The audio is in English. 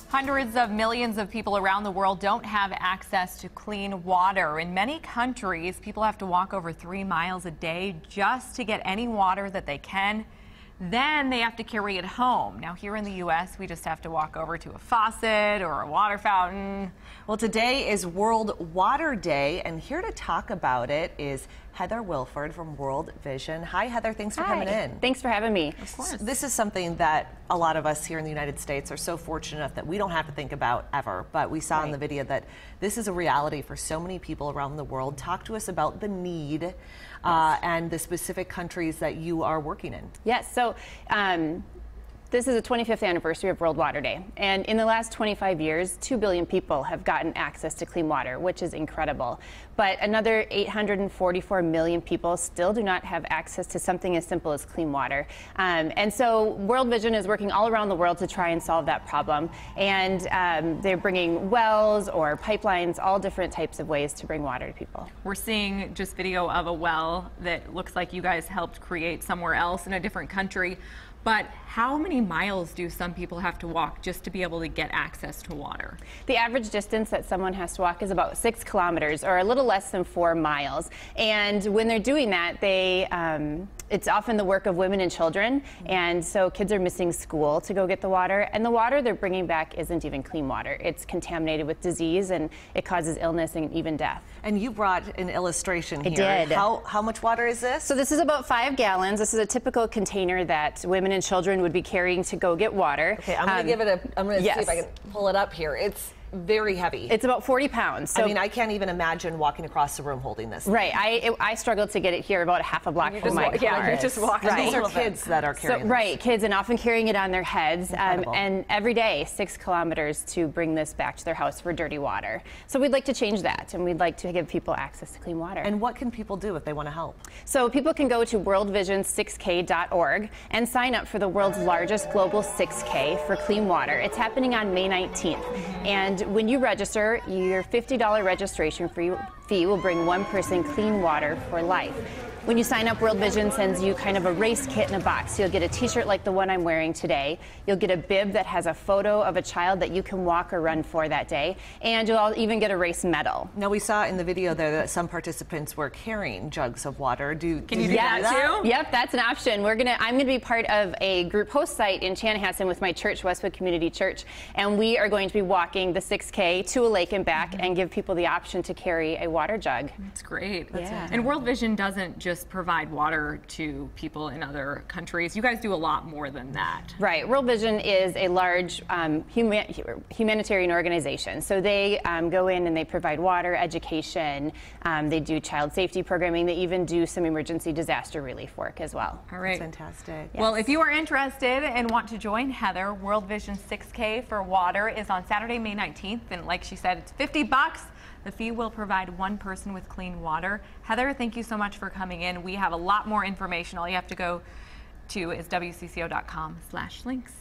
Hundreds of millions of people around the world don't have access to clean water. In many countries, people have to walk over 3 miles a day just to get any water that they can. Then they have to carry it home. Now, here in the U.S., we just have to walk over to a faucet or a water fountain. Well, today is World Water Day, and here to talk about it is Heather Wilford from World Vision. Hi, Heather. Thanks for coming in. Thanks for having me. Of course. This is something that a lot of us here in the United States are so fortunate enough that we don't have to think about ever. But we saw in the video that this is a reality for so many people around the world. Talk to us about the need and the specific countries that you are working in. Yes. So this is the 25th anniversary of World Water Day, and in the last 25 years, 2 billion people have gotten access to clean water, which is incredible. But another 844 million people still do not have access to something as simple as clean water. And so World Vision is working all around the world to try and solve that problem. And they're bringing wells or pipelines, all different types of ways to bring water to people. We're seeing just video of a well that looks like you guys helped create somewhere else in a different country. But how many miles do some people have to walk just to be able to get access to water? The average distance that someone has to walk is about 6 kilometers, or a little less than 4 miles. And when they're doing that, it's often the work of women and children, and so kids are missing school to go get the water, and the water they're bringing back isn't even clean water. It's contaminated with disease, and it causes illness and even death. And you brought an illustration here. I did. How much water is this? So this is about 5 gallons. This is a typical container that women and children would be carrying to go get water. Okay, I'm going to give it a, I'm going to see if I can pull it up here. It's very heavy. It's about 40 pounds. So, I mean, I can't even imagine walking across the room holding this. Right. I struggled to get it here about a half a block from my car. Yeah, you're just walking. These are kids that are carrying this. Right, kids, and often carrying it on their heads. And every day, 6 kilometers to bring this back to their house for dirty water. So we'd like to change that, and we'd like to give people access to clean water. And what can people do if they want to help? So people can go to worldvision6k.org and sign up for the world's largest global 6K for clean water. It's happening on May 19th. And when you register, your $50 registration fee will bring one person clean water for life. When you sign up, World Vision sends you kind of a race kit in a box. You'll get a t-shirt like the one I'm wearing today. You'll get a bib that has a photo of a child that you can walk or run for that day. And you'll even get a race medal. Now, we saw in the video there that some participants were carrying jugs of water. Can you do that too? Yep, that's an option. I'm going to be part of a group host site in Chanhassen with my church, Westwood Community Church. And we are going to be walking the 6K to a lake and back and give people the option to carry a water jug. That's great. Yeah. And World Vision doesn't just provide water to people in other countries. You guys do a lot more than that. Right. World Vision is a large humanitarian organization. So they go in and they provide water, education, they do child safety programming, they even do some emergency disaster relief work as well. All right. That's fantastic. Yes. Well, if you are interested and want to join Heather, World Vision 6K for water is on Saturday, May 19th. And like she said, it's $50. The fee will provide one person with clean water. Heather, thank you so much for coming in. We have a lot more information. All you have to go to is WCCO.com/links.